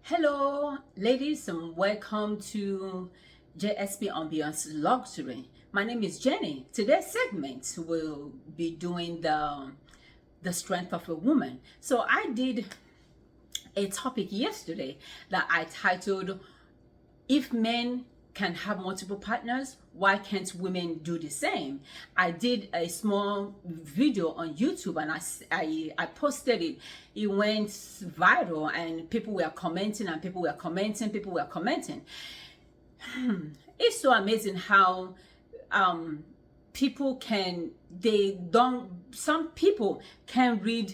Hello, ladies, and welcome to JSP Ambiance Luxury. My name is Jenny. Today's segment will be doing the strength of a woman. So I did a topic yesterday that I titled "If Men Can Have Multiple Partners, Why Can't Women Do the Same?" I did a small video on YouTube and I posted it. It went viral and people were commenting and people were commenting. It's so amazing how people can, they don't, some people can read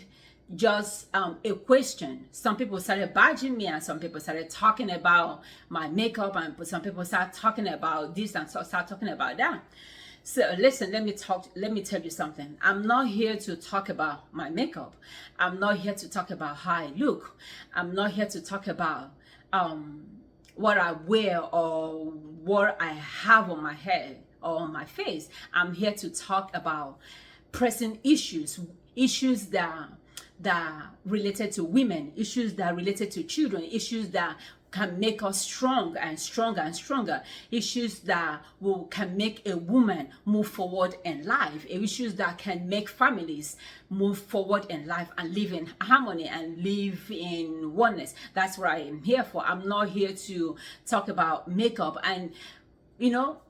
just a question. Some people started badging me and some people started talking about my makeup and some people started talking about this and so start talking about that. So listen, let me tell you something. I'm not here to talk about my makeup. I'm not here to talk about how I look. I'm not here to talk about what I wear or what I have on my head or on my face. I'm here to talk about pressing issues that are related to women, issues that are related to children, issues that can make us strong and stronger and stronger, issues that can make a woman move forward in life, issues that can make families move forward in life and live in harmony and live in oneness. That's what I am here for. I'm not here to talk about makeup. And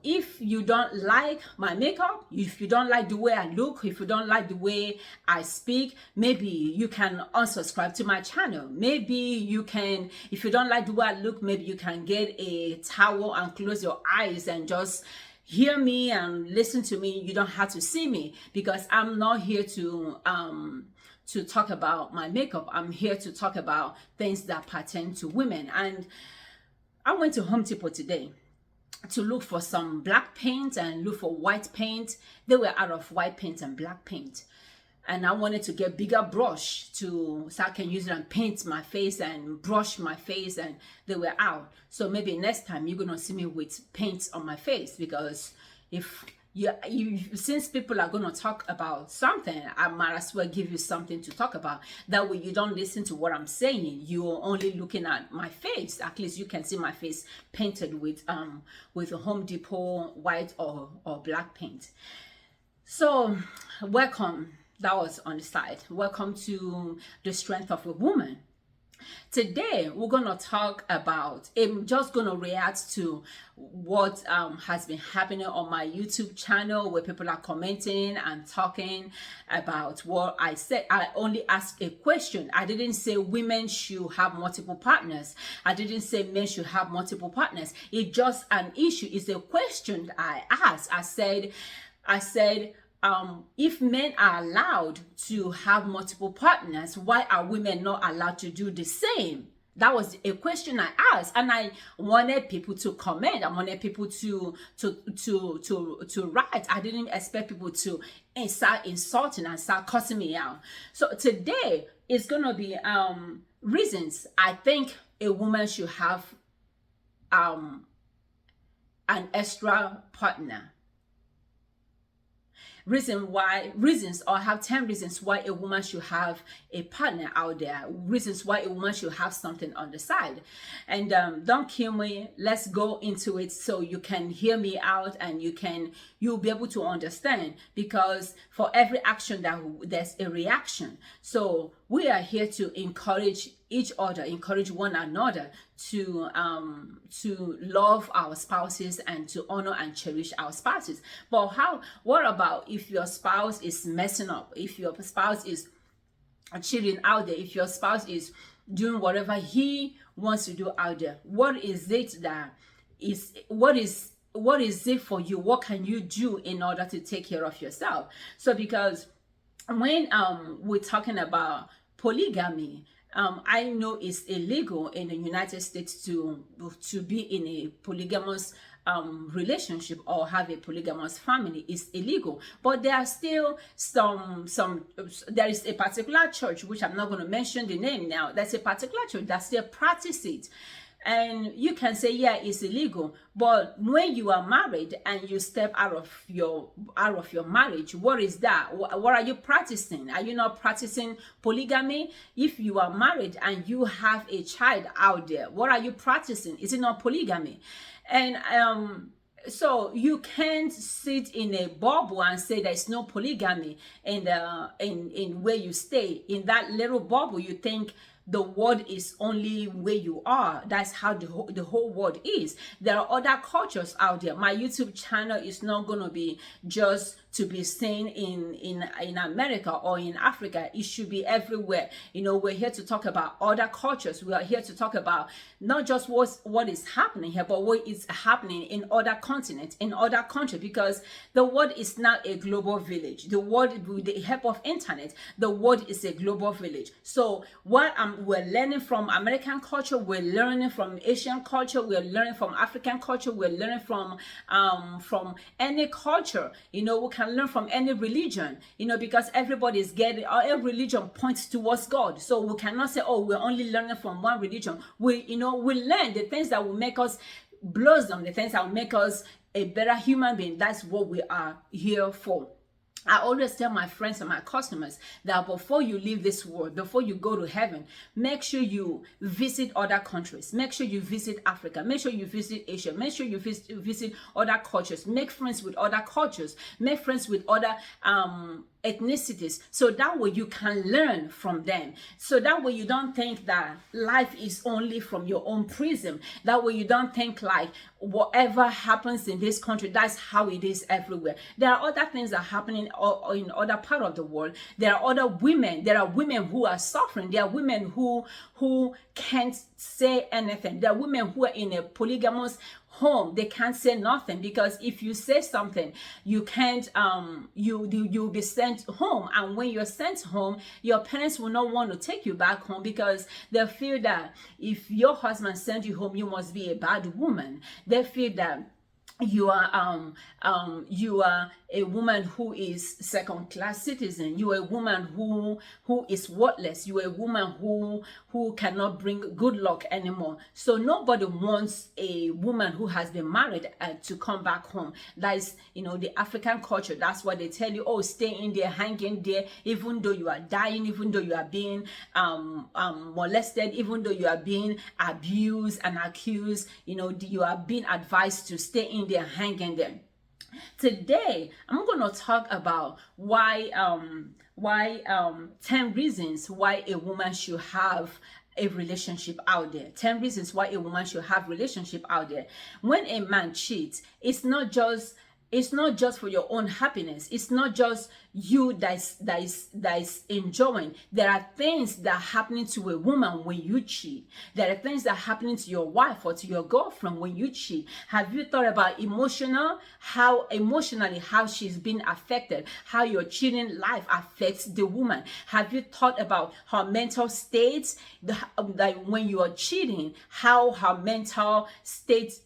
if you don't like my makeup, if you don't like the way I look, if you don't like the way I speak, maybe you can unsubscribe to my channel. Maybe you can, if you don't like the way I look, maybe you can get a towel and close your eyes and just hear me and listen to me. You don't have to see me, because I'm not here to talk about my makeup. I'm here to talk about things that pertain to women. And I went to Home Depot today to look for some black paint and look for white paint. They were out of white paint and black paint, and I wanted to get bigger brush so I can use it and paint my face and brush my face, and they were out. So maybe next time you're gonna see me with paint on my face, because if since people are going to talk about something, I might as well give you something to talk about. That way you don't listen to what I'm saying. You're only looking at my face. At least you can see my face painted with a Home Depot white or black paint. So welcome. That was on the side. Welcome to the strength of a woman. Today we're gonna talk about, I'm just gonna react to what has been happening on my YouTube channel, where people are commenting and talking about what I said. I only asked a question. I didn't say women should have multiple partners. I didn't say men should have multiple partners. It's just an issue. It's a question that I asked. I said, if men are allowed to have multiple partners, why are women not allowed to do the same? That was a question I asked, and I wanted people to comment. I wanted people to write. I didn't expect people to start insulting and start cussing me out. So today is gonna be reasons I think a woman should have an extra partner. I have 10 reasons why a woman should have a partner out there. Reasons why a woman should have something on the side. And don't kill me. Let's go into it so you can hear me out and you'll be able to understand, because for every action there's a reaction. So we are here to encourage each other, encourage one another to love our spouses and to honor and cherish our spouses. But what about if your spouse is messing up, if your spouse is cheating out there, if your spouse is doing whatever he wants to do out there? What is it for you? What can you do in order to take care of yourself? So because when we're talking about polygamy, I know it's illegal in the United States to be in a polygamous relationship or have a polygamous family. Is illegal. But there are still there is a particular church, which I'm not going to mention the name now. There's a particular church that still practices it. And you can say, yeah, it's illegal. But when you are married and you step out of your marriage, what is that? What are you practicing? Are you not practicing polygamy? If you are married and you have a child out there, what are you practicing? Is it not polygamy? And so you can't sit in a bubble and say there's no polygamy in where you stay. In that little bubble, you think the world is only where you are. That's how the whole world is. There are other cultures out there. My YouTube channel is not going to be just to be seen in America or in Africa. It should be everywhere. You know, we're here to talk about other cultures. We are here to talk about not just what is happening here, but what is happening in other continents, in other countries, because the world is not a global village. The world, with the help of internet, the world is a global village. So what we're learning from American culture, we're learning from Asian culture, we're learning from African culture, we're learning from any culture. You know, we can learn from any religion, you know, because everybody is getting, every religion points towards God. So we cannot say, oh, we're only learning from one religion. We learn the things that will make us blossom, the things that will make us a better human being. That's what we are here for. I always tell my friends and my customers that before you leave this world, before you go to heaven, make sure you visit other countries. Make sure you visit Africa. Make sure you visit Asia. Make sure you visit other cultures. Make friends with other cultures. Make friends with other ethnicities, so that way you can learn from them. So that way you don't think that life is only from your own prism. That way you don't think like whatever happens in this country, that's how it is everywhere. There are other things that are happening in other part of the world. There are other women. There are women who are suffering. There are women who can't say anything. There are women who are in a polygamous home. They can't say nothing, because if you say something, you can't you'll be sent home. And when you're sent home, your parents will not want to take you back home, because they feel that if your husband sent you home, you must be a bad woman. They feel that you are a woman who is second-class citizen. You are a woman who is worthless. You are a woman who cannot bring good luck anymore. So nobody wants a woman who has been married to come back home. That is, you know, the African culture. That's what they tell you. Oh, stay in there, hang in there, even though you are dying, even though you are being molested, even though you are being abused and accused. You know, you are being advised to stay in there, hang in there. Today, I'm going to talk about why 10 reasons why a woman should have a relationship out there. 10 reasons why a woman should have relationship out there. When a man cheats, it's not just for your own happiness. It's not just you that is enjoying. There are things that are happening to a woman when you cheat. There are things that are happening to your wife or to your girlfriend when you cheat. Have you thought about how emotionally she's been affected, how your cheating life affects the woman? Have you thought about her mental state, that when you are cheating, how her mental state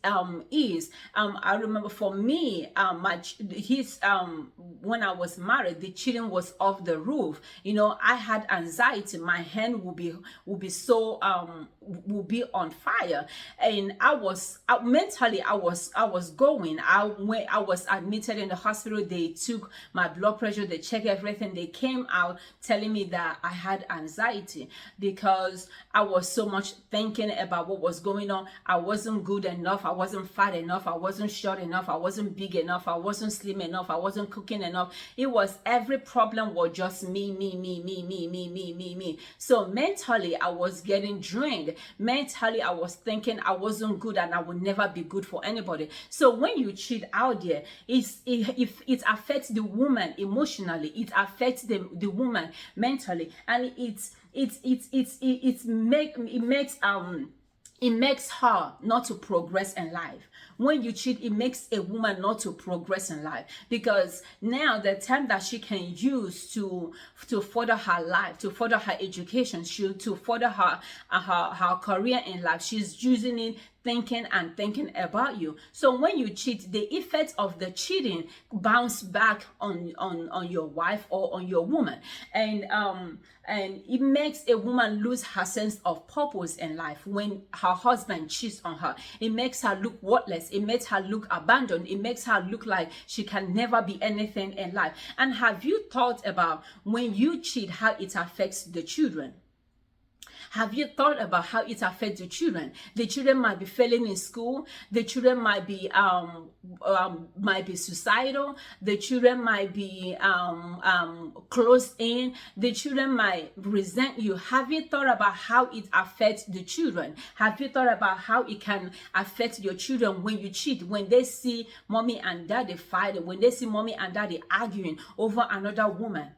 is? I remember for me, when I was married, the cheating was off the roof. You know, I had anxiety. My hand will be on fire, and mentally I was going. I was admitted in the hospital. They took my blood pressure. They checked everything. They came out telling me that I had anxiety because I was so much thinking about what was going on. I wasn't good enough. I wasn't fat enough. I wasn't short enough. I wasn't big enough. I wasn't slim enough. I wasn't cooking enough. It was every problem was just me. So mentally, I was getting drained. Mentally, I was thinking I wasn't good and I would never be good for anybody. So when you cheat out there, it affects the woman emotionally. It affects the woman mentally, and it makes her not to progress in life. When you cheat, it makes a woman not to progress in life, because now the time that she can use to further her life, to further her education, to further her career in life, she's using it thinking and thinking about you. So when you cheat, the effect of the cheating bounce back on your wife or on your woman, and it makes a woman lose her sense of purpose in life. When her husband cheats on her, it makes her look worthless, it makes her look abandoned, it makes her look like she can never be anything in life. And have you thought about when you cheat, how it affects the children? Have you thought about how it affects the children? The children might be failing in school. The children might be suicidal. The children might be closed in. The children might resent you. Have you thought about how it affects the children? Have you thought about how it can affect your children when you cheat? When they see mommy and daddy fighting, when they see mommy and daddy arguing over another woman?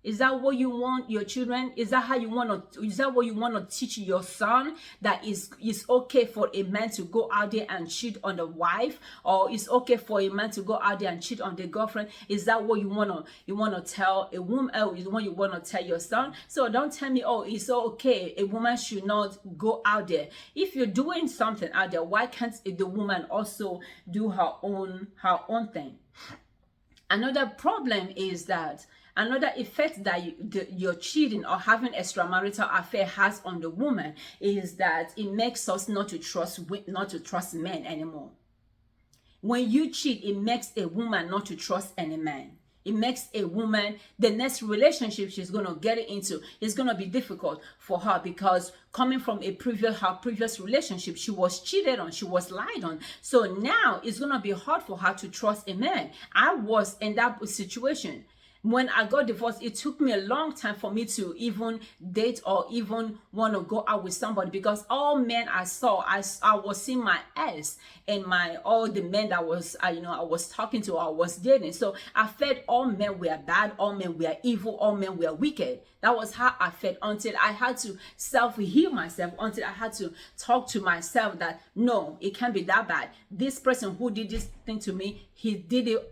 Is that what you want your children? Is that how you want to? Is that what you want to teach your son? That it's okay for a man to go out there and cheat on the wife, or it's okay for a man to go out there and cheat on the girlfriend? Is that what you want to tell a woman? Is what you want to tell your son? So don't tell me, oh, it's okay. A woman should not go out there. If you're doing something out there, why can't the woman also do her own thing? Another problem is that another effect that you're cheating or having extramarital affair has on the woman is that it makes us not to trust men anymore. When you cheat, it makes a woman not to trust any man. It makes a woman, the next relationship she's going to get into is going to be difficult for her, because coming from her previous relationship, she was cheated on, she was lied on. So now it's going to be hard for her to trust a man. I was in that situation. When I got divorced, it took me a long time for me to even date or even want to go out with somebody, because all men I saw, I was seeing my ex and all the men that was I was talking to or I was dating. So I felt all men were bad, all men were evil, all men were wicked. That was how I felt, until I had to self-heal myself, until I had to talk to myself that no, it can't be that bad. This person who did this thing to me, he did it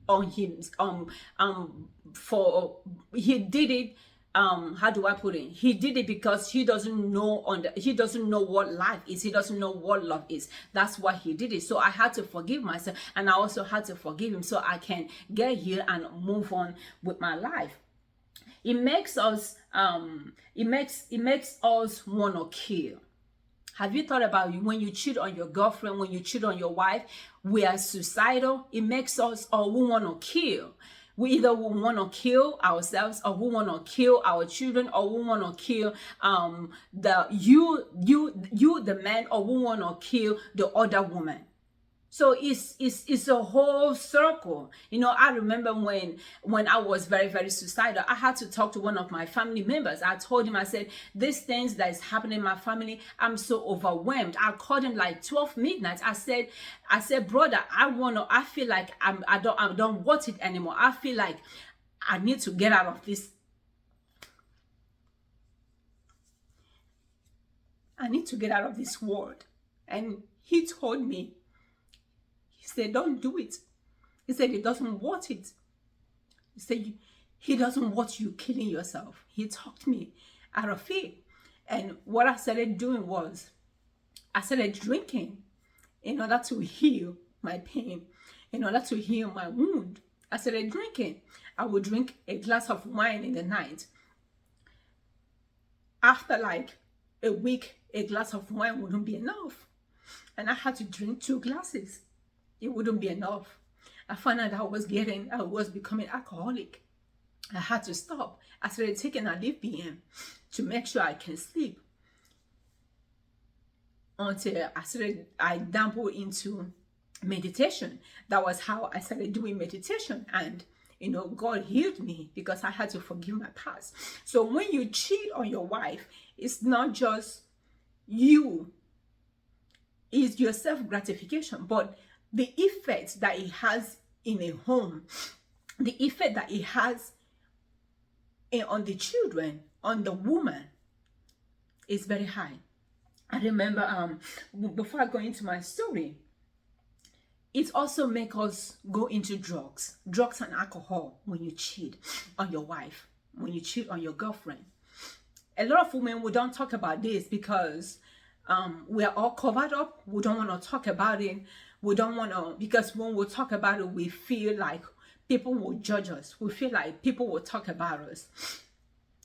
on him how do I put it? He did it because he doesn't know what life is. He doesn't know what love is. That's why he did it. So I had to forgive myself, and I also had to forgive him so I can get here and move on with my life. It makes us want to kill. Have you thought about when you cheat on your girlfriend, when you cheat on your wife, we are suicidal? It makes us, or we want to kill. We either want to kill ourselves, or we want to kill our children, or we want to kill the man, or we want to kill the other woman. So it's a whole circle. I remember when I was very, very suicidal, I had to talk to one of my family members. I told him, I said, these things that is happening in my family, I'm so overwhelmed. I called him like 12 midnight. I said, brother, I feel like I don't want it anymore. I feel like I need to get out of this. I need to get out of this world. And he told me, he said, don't do it. He said he doesn't want it. He said he doesn't want you killing yourself. He talked me out of it. And what I started doing was I started drinking in order to heal my pain, in order to heal my wound. I started drinking. I would drink a glass of wine in the night. After like a week, a glass of wine wouldn't be enough. And I had to drink 2 glasses. It wouldn't be enough. I found out I was becoming alcoholic. I had to stop. I started taking Aleve to make sure I can sleep. Until I dabbled into meditation. That was how I started doing meditation. And God healed me because I had to forgive my past. So when you cheat on your wife, it's not just you. It's your self-gratification, but the effect that it has in a home, the effect that it has on the children, on the woman, is very high. I remember before I go into my story, it also makes us go into drugs and alcohol when you cheat on your wife, when you cheat on your girlfriend. A lot of women, we don't talk about this because we are all covered up. We don't want to talk about it. We don't want to, because when we talk about it, we feel like people will judge us. We feel like people will talk about us.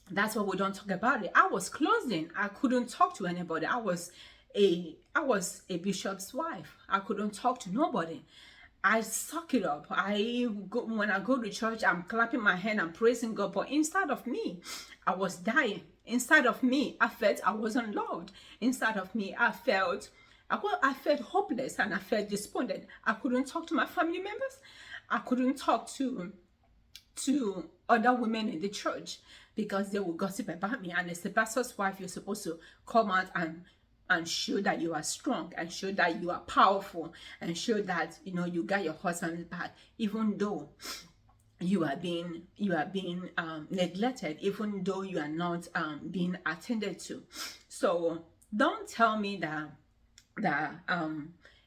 That's why we don't talk about it. I was closed in. I couldn't talk to anybody. I was a bishop's wife. I couldn't talk to nobody. I suck it up. When I go to church, I'm clapping my hand, I'm praising God. But inside of me, I was dying. Inside of me, I felt I wasn't loved. Inside of me, I felt hopeless, and I felt despondent. I couldn't talk to my family members. I couldn't talk to other women in the church, because they will gossip about me. And as a pastor's wife, you're supposed to come out and show that you are strong, and show that you are powerful, and show that you got your husband's back, even though you are being neglected, even though you are not being attended to. So don't tell me that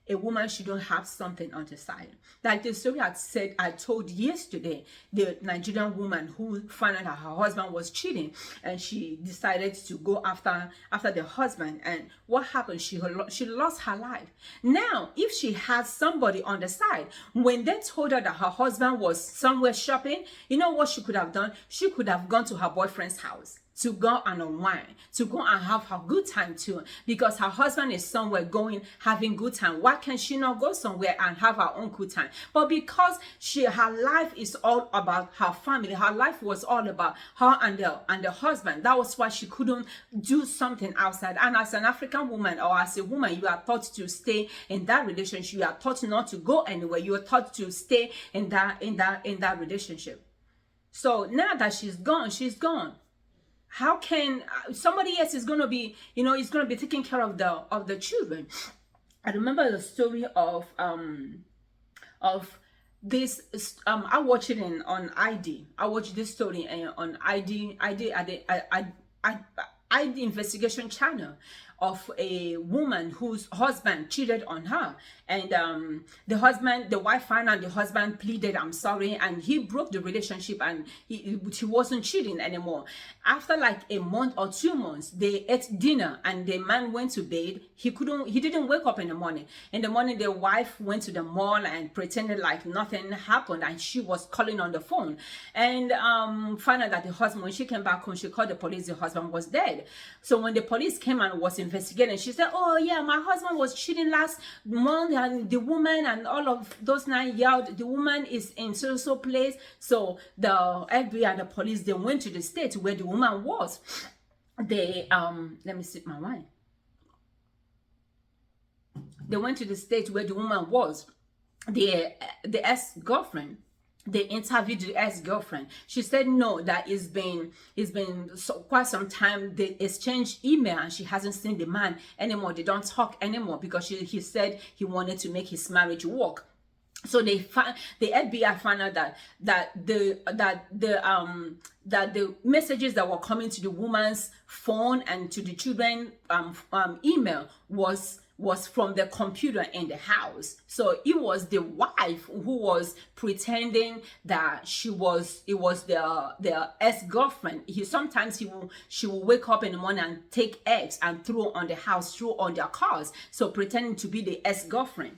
a woman shouldn't have something on the side. Like the story I told yesterday, the Nigerian woman who found out that her husband was cheating, and she decided to go after the husband. And what happened? She lost her life. Now, if she had somebody on the side, when they told her that her husband was somewhere shopping, you know what she could have done? She could have gone to her boyfriend's house to go and unwind, to go and have her good time too, because her husband is somewhere going, having good time. Why can't she not go somewhere and have her own good time? But because her life is all about her family, her life was all about her and the husband. That was why she couldn't do something outside. And as an African woman, or as a woman, you are taught to stay in that relationship. You are taught not to go anywhere. You are taught to stay in that relationship. So now that she's gone, she's gone. How can somebody else is going to be, is going to be taking care of the children? I remember the story of this. I watched it on ID. I watched this story on ID investigation channel, of a woman whose husband cheated on her, and the wife found out, the husband pleaded, I'm sorry, and he broke the relationship, and he wasn't cheating anymore. After like a month or 2 months, they ate dinner, and the man went to bed. He didn't wake up in the morning. In the morning, the wife went to the mall and pretended like nothing happened, and she was calling on the phone, and found out that the husband, when she came back home, she called the police. The husband was dead. So when the police came and was investigating, she said, oh yeah, my husband was cheating last month, and the woman and all of those 9 yelled, the woman is in so place. So the FBI and the police, they went to the state where the woman was. They let me sip my wine. They went to the state where the woman was. The ex-girlfriend, they interviewed the ex-girlfriend. She said no, that it's been quite some time. They exchanged email, and she hasn't seen the man anymore. They don't talk anymore, because he said he wanted to make his marriage work. So the FBI found out that the messages that were coming to the woman's phone and to the children email was from the computer in the house. So it was the wife who was pretending that it was the ex-girlfriend. She will wake up in the morning and take eggs and throw on the house, throw on their cars. So pretending to be the ex-girlfriend.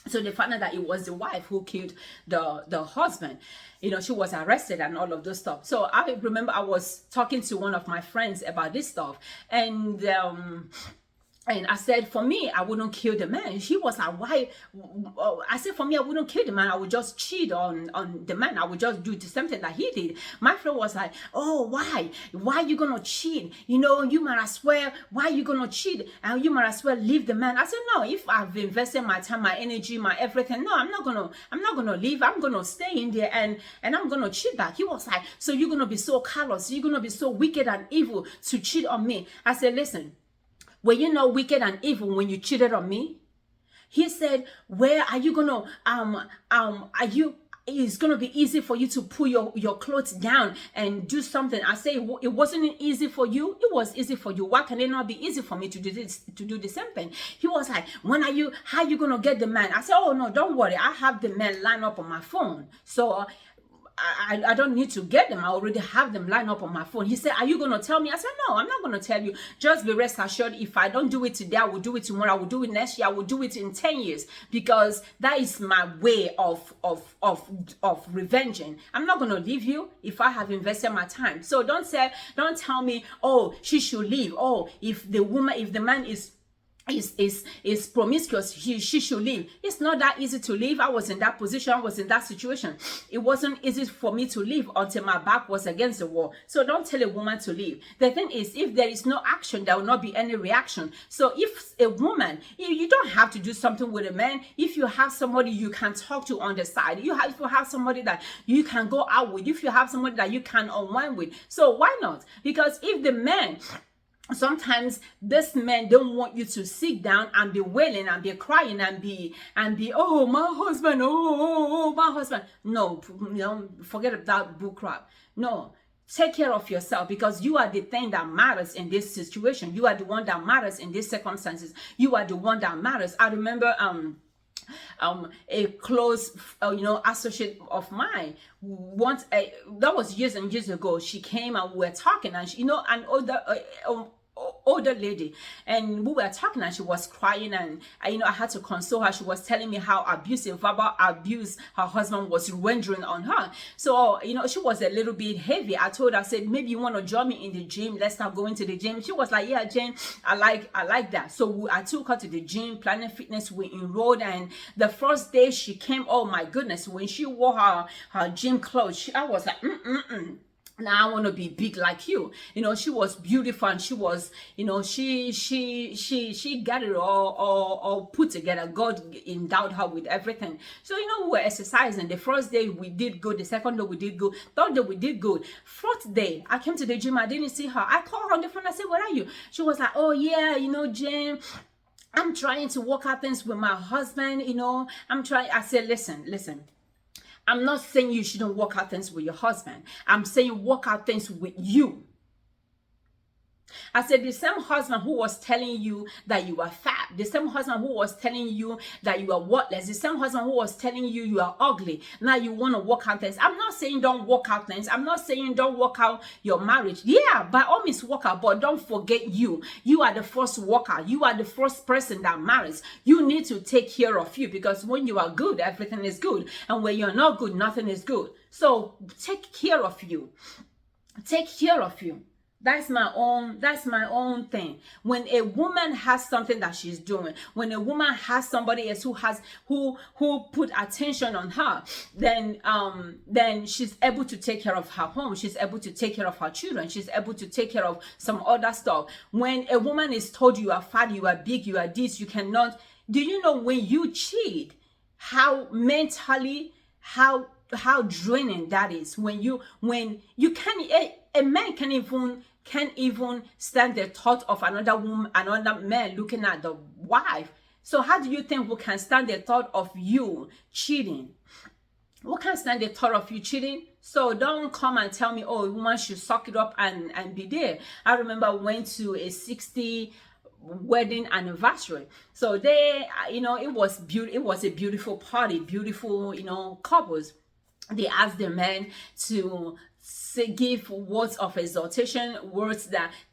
So they found out that it was the wife who killed the husband. She was arrested and all of those stuff. So I remember I was talking to one of my friends about this stuff, and I said, for me, I wouldn't kill the man. She was like, why? I said, for me, I wouldn't kill the man. I would just cheat on the man. I would just do the same thing that he did. My friend was like, oh, why? Why are you going to cheat? You might as well, why are you going to cheat? And you might as well leave the man. I said, no, if I've invested my time, my energy, my everything, no, I'm not going to leave. I'm going to stay in there and I'm going to cheat back. He was like, so you're going to be so callous. You're going to be so wicked and evil to cheat on me. I said, listen, were you not wicked and evil when you cheated on me? He said, where are you gonna it's gonna be easy for you to pull your clothes down and do something. I say, it wasn't easy for you. It was easy for you. Why can it not be easy for me to do the same thing? He was like, how are you gonna get the man? I said, oh no, don't worry, I have the man lined up on my phone. So I don't need to get them. I already have them lined up on my phone. He said, are you going to tell me? I said, no, I'm not going to tell you. Just be rest assured, if I don't do it today, I will do it tomorrow. I will do it next year. I will do it in 10 years, because that is my way of revenging. I'm not going to leave you if I have invested my time. So don't tell me, oh, she should leave. Oh, if the man is promiscuous, she should leave. It's not that easy to leave. I was in that position. I was in that situation. It wasn't easy for me to leave until my back was against the wall. So don't tell a woman to leave. The thing is, if there is no action, there will not be any reaction. So if a woman, you don't have to do something with a man. If you have somebody you can talk to on the side, if you have somebody that you can go out with, if you have somebody that you can unwind with, so why not? Because if the man, sometimes this men don't want you to sit down and be wailing and be crying and be oh my husband, oh my husband. No, forget that bull crap. No, take care of yourself, because you are the thing that matters in this situation. You are the one that matters in these circumstances. You are the one that matters. I remember a close associate of mine once, that was years and years ago. She came and we were talking, and she, an older lady, and we were talking, and she was crying, and I had to console her. She was telling me how verbal abuse her husband was rendering on her. So she was a little bit heavy. I told her, I said, maybe you want to join me in the gym, let's start going to the gym. She was like, yeah, Jane, I like that. So I took her to the gym, Planet Fitness. We enrolled, and the first day she came, oh my goodness, when she wore her gym clothes, I was like, now I want to be big like you. She was beautiful, and she was, she got it all put together. God endowed her with everything. So, we were exercising. The first day we did good. The second day we did good. Third day we did good. Fourth day, I came to the gym. I didn't see her. I called her on the phone. I said, where are you? She was like, oh yeah, Jane, I'm trying to work out things with my husband. I'm trying. I said, listen. I'm not saying you shouldn't work out things with your husband. I'm saying work out things with you. I said, the same husband who was telling you that you are fat, the same husband who was telling you that you are worthless, the same husband who was telling you you are ugly, now you want to work out things. I'm not saying don't work out things. I'm not saying don't work out your marriage. Yeah, by all means work out, but don't forget you. You are the first worker. You are the first person that marries. You need to take care of you, because when you are good, everything is good. And when you're not good, nothing is good. So take care of you. Take care of you. That's my own thing. When a woman has something that she's doing, when a woman has somebody else who put attention on her, then she's able to take care of her home. She's able to take care of her children. She's able to take care of some other stuff. When a woman is told you are fat, you are big, you are this, you cannot. Do you know when you cheat, how mentally, how draining that is? When you can't, a man can't even stand the thought of another woman, another man looking at the wife. So how do you think we can stand the thought of you cheating? We can't stand the thought of you cheating. So don't come and tell me, oh, a woman should suck it up and be there. I remember I went to a 60 wedding anniversary. So they, it was a beautiful party, beautiful, couples. They asked the men to give words of exhortation,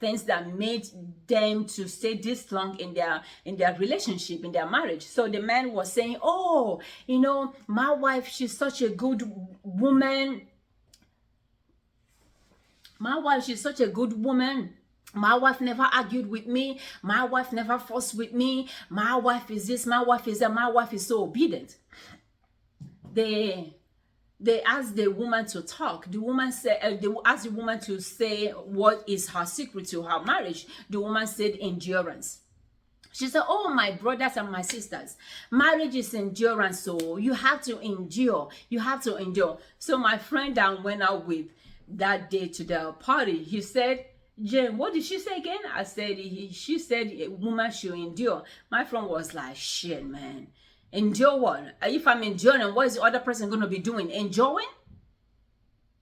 things that made them to stay this long in their relationship, in their marriage. So the man was saying, oh, my wife, she's such a good woman. My wife, she's such a good woman. My wife never argued with me. My wife never fussed with me. My wife is this, my wife is that. My wife is so obedient. They asked the woman to talk. The woman said, they asked the woman to say what is her secret to her marriage. The woman said endurance. She said, oh, my brothers and my sisters, marriage is endurance. So you have to endure. You have to endure. So my friend that went out with that day to the party, he said, Jane, what did she say again? I said, she said a woman should endure. My friend was like, shit, man. Endure what? If I'm enduring, what is the other person going to be doing? Enjoying?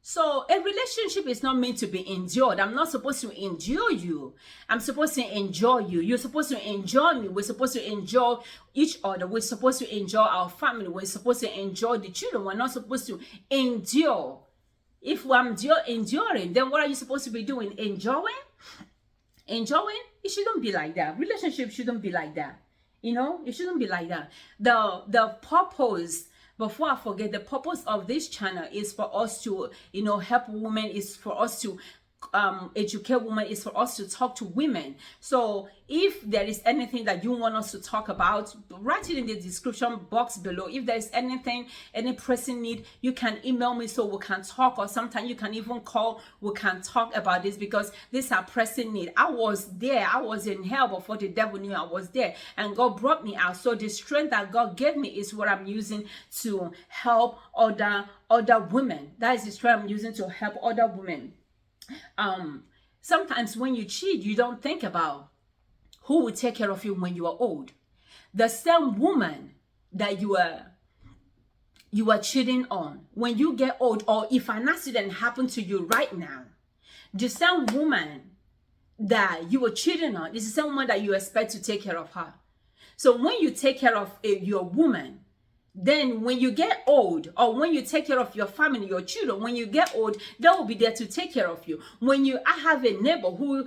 So a relationship is not meant to be endured. I'm not supposed to endure you. I'm supposed to enjoy you. You're supposed to enjoy me. We're supposed to enjoy each other. We're supposed to enjoy our family. We're supposed to enjoy the children. We're not supposed to endure If I'm enduring, then what are you supposed to be doing? Enjoying? Enjoying? It shouldn't be like that. Relationship shouldn't be like that. It shouldn't be like that. The purpose, before I forget, the purpose of this channel is for us to, help women, is for us to educate women, is for us to talk to women. So if there is anything that you want us to talk about, write it in the description box below. If there is anything, any pressing need, you can email me so we can talk, or sometimes you can even call, we can talk about this, because these are pressing need. I was there, I was in hell before the devil knew I was there, and God brought me out. So the strength that God gave me is what I'm using to help other women. That is the strength I'm using to help other women. Sometimes when you cheat, you don't think about who will take care of you when you are old. The same woman that you are cheating on, when you get old, or if an accident happened to you right now, the same woman that you were cheating on is the same woman that you expect to take care of her. So when you take care of your woman, then when you get old, or when you take care of your family, your children, when you get old, they will be there to take care of you. I have a neighbor who,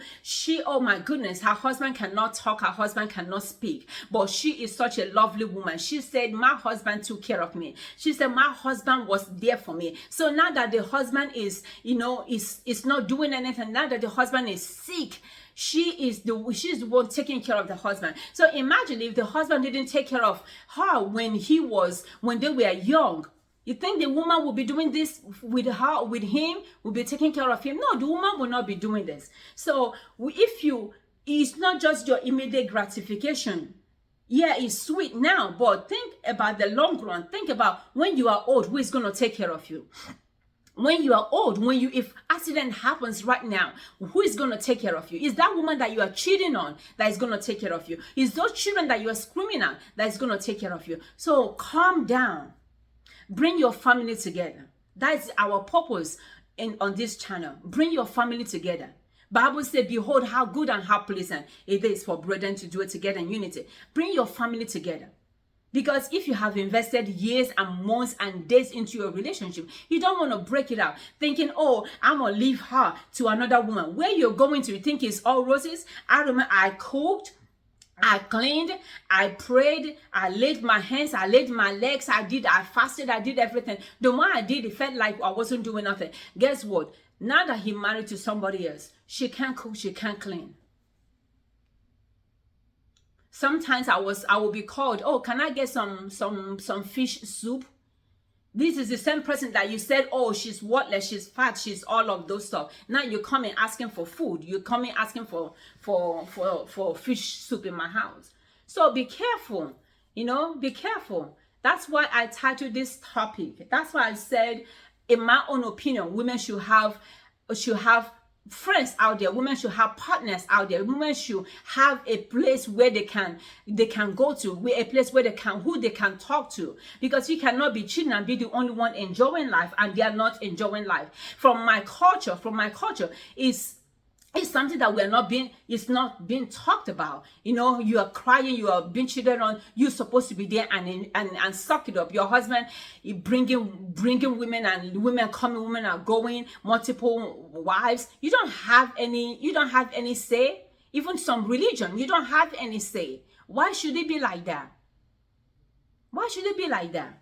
oh my goodness, her husband cannot talk, her husband cannot speak, but she is such a lovely woman. She said, my husband took care of me. She said, my husband was there for me. So now that the husband is not doing anything, now that the husband is sick, she's the one taking care of the husband. So imagine if the husband didn't take care of her when they were young. You think the woman will be doing this with him, will be taking care of him? No, the woman will not be doing this. So it's not just your immediate gratification. Yeah, it's sweet now, but think about the long run. Think about when you are old, who is going to take care of you? When you are old, if accident happens right now, who is going to take care of you? Is that woman that you are cheating on that is going to take care of you? Is those children that you are screaming at that is going to take care of you? So calm down. Bring your family together. That is our purpose on this channel. Bring your family together. Bible says, behold how good and how pleasant it is for brethren to do it together in unity. Bring your family together. Because if you have invested years and months and days into your relationship, you don't want to break it out thinking, oh, I'm going to leave her to another woman. Where you're going to, you think it's all roses? I remember I cooked, I cleaned, I prayed, I laid my hands, I laid my legs, I fasted, I did everything. The more I did, it felt like I wasn't doing nothing. Guess what? Now that he married to somebody else, she can't cook, she can't clean. Sometimes I will be called, oh, can I get some fish soup? This is the same person that you said, oh, she's worthless, she's fat, she's all of those stuff. Now you come in asking for food. You come in asking for fish soup in my house. So be careful, be careful. That's why I titled this topic. That's why I said, in my own opinion, women should have friends out there. Women should have partners out there. Women should have a place where they can go to, a place where they can talk to, because you cannot be cheating and be the only one enjoying life and they are not enjoying life. From my culture it's something that it's not being talked about. You are crying, you are being cheated on, you're supposed to be there and suck it up. Your husband bringing women, and women coming, women are going, multiple wives. You don't have any say. Even some religion, you don't have any say. Why should it be like that? Why should it be like that?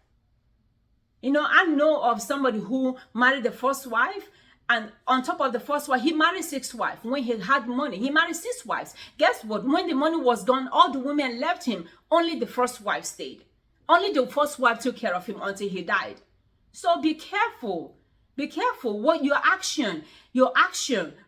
I know of somebody who married the first wife, and on top of the first wife, he married 6 wives. When he had money, he married 6 wives. Guess what? When the money was gone, all the women left him. Only the first wife stayed. Only the first wife took care of him until he died. So be careful. Be careful what your action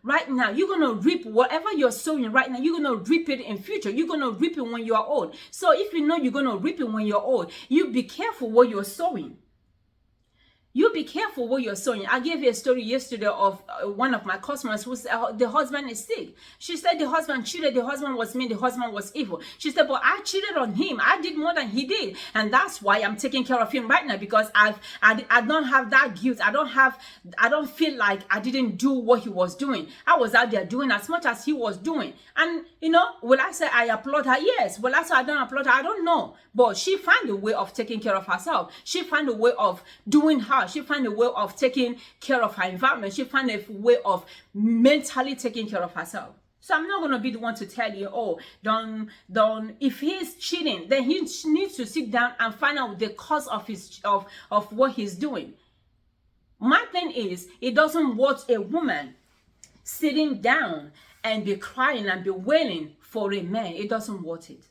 right now, you're going to reap whatever you're sowing right now. You're going to reap it in future. You're going to reap it when you're old. So if you know you're going to reap it when you're old, you be careful what you're sowing. You be careful what you're sowing. I gave you a story yesterday of one of my customers who said the husband is sick. She said the husband cheated, the husband was mean, the husband was evil. She said, but I cheated on him. I did more than he did. And that's why I'm taking care of him right now, because I don't have that guilt. I don't feel like I didn't do what he was doing. I was out there doing as much as he was doing. And will I say I applaud her? Yes. Will I say I don't applaud her? I don't know. But she found a way of taking care of herself. She found a way of doing her. house. She find a way of taking care of her environment. She find a way of mentally taking care of herself. So I'm not going to be the one to tell you, oh, don't. If he's cheating, then he needs to sit down and find out the cause of of what he's doing. My thing is, it doesn't want a woman sitting down and be crying and be wailing for a man. It doesn't want it.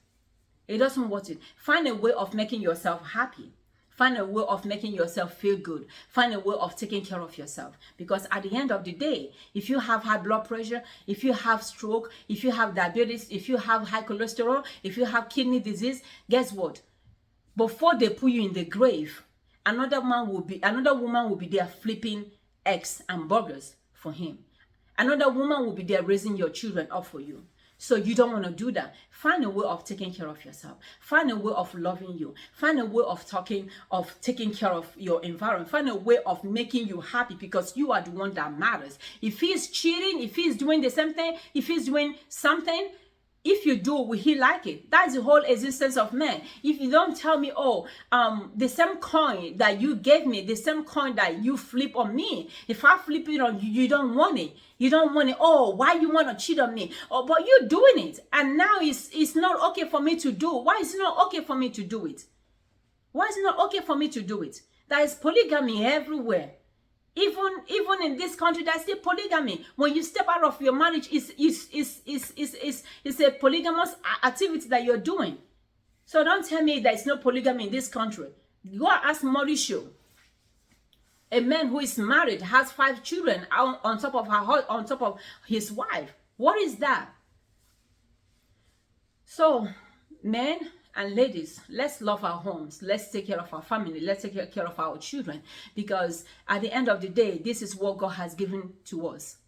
It doesn't want it. Find a way of making yourself happy. Find a way of making yourself feel good. Find a way of taking care of yourself. Because at the end of the day, if you have high blood pressure, if you have stroke, if you have diabetes, if you have high cholesterol, if you have kidney disease, guess what? Before they put you in the grave, another woman will be there flipping eggs and burgers for him. Another woman will be there raising your children up for you. So you don't want to do that. Find a way of taking care of yourself. Find a way of loving you. Find a way of taking care of your environment. Find a way of making you happy, because you are the one that matters. If he's cheating, if he's doing the same thing, if he's doing something, if you do, will he like it? That's the whole existence of man. If you don't tell me, oh, the same coin that you gave me, the same coin that you flip on me, if I flip it on you, you don't want it. You don't want it. Oh, why you want to cheat on me? Oh, but you're doing it. And now it's not okay for me to do. Why is it not okay for me to do it? Why is it not okay for me to do it? There is polygamy everywhere. Even in this country, there's still polygamy. When you step out of your marriage, it's a polygamous activity that you're doing. So don't tell me there is no polygamy in this country. Go ask Mauricio. A man who is married, has 5 children on top of his wife. What is that? So, men and ladies, let's love our homes. Let's take care of our family. Let's take care of our children. Because at the end of the day, this is what God has given to us.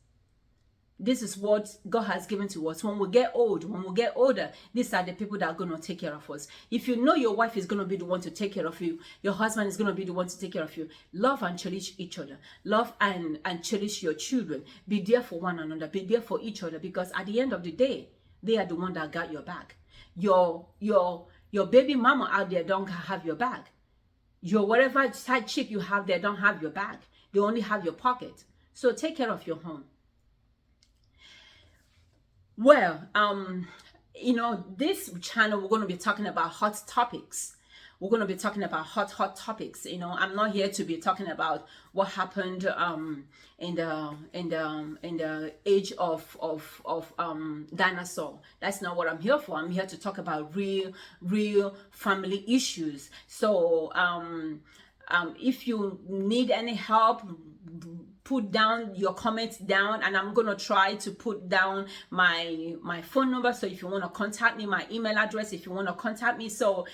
This is what God has given to us. When we get old, when we get older, these are the people that are going to take care of us. If you know your wife is going to be the one to take care of you, your husband is going to be the one to take care of you, love and cherish each other. Love and cherish your children. Be there for one another. Be there for each other. Because at the end of the day, they are the one that got your back. Your baby mama out there don't have your back. Your whatever side chick you have there don't have your back. They only have your pocket. So take care of your home. Well, this channel, we're going to be talking about hot topics. We're going to be talking about hot topics. I'm not here to be talking about what happened in the age of dinosaur. That's not what I'm here for. I'm here to talk about real family issues. So if you need any help, put down your comments down, and I'm gonna try to put down my phone number. So if you want to contact me, my email address, if you want to contact me. So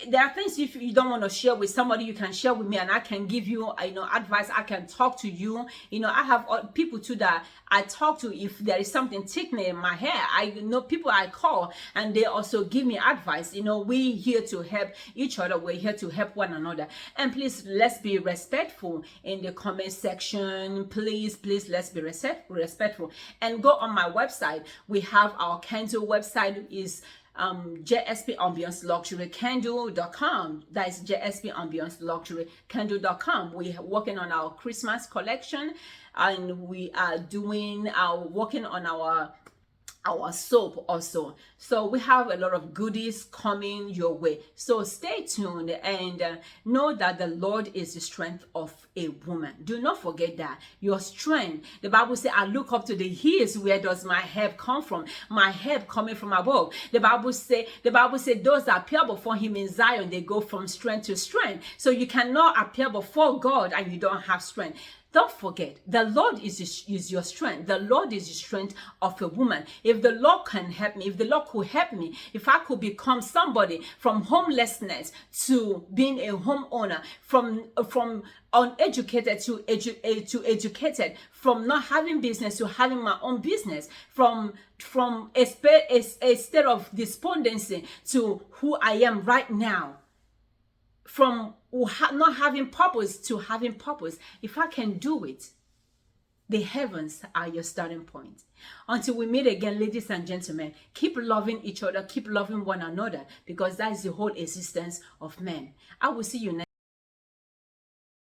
there are things, if you don't want to share with somebody, you can share with me, and I can give you advice. I can talk to you. I have people too that I talk to if there is something thickening in my hair. I know people I call, and they also give me advice. We here to help each other. We're here to help one another. And please, let's be respectful in the comment section. Please, let's be respectful. And go on my website. We have our Candle website is JSP Ambiance Luxury Candle.com. That is JSP Ambiance Luxury Candle.com. We are working on our Christmas collection, and we are working on our soap also. So we have a lot of goodies coming your way. So stay tuned and know that the Lord is the strength of a woman. Do not forget that. Your strength. The Bible says, I look up to the hills. Where does my help come from? My help coming from above. The Bible says those that appear before him in Zion, they go from strength to strength. So you cannot appear before God and you don't have strength. Don't forget, the Lord is your strength. The Lord is the strength of a woman. If the Lord can help me, if the Lord could help me, if I could become somebody from homelessness to being a homeowner, from uneducated to educated, from not having business to having my own business, from a state of despondency to who I am right now, from not having purpose to having purpose. If I can do it, the heavens are your starting point. Until we meet again, ladies and gentlemen, keep loving each other, keep loving one another, because that is the whole existence of men. I will see you next.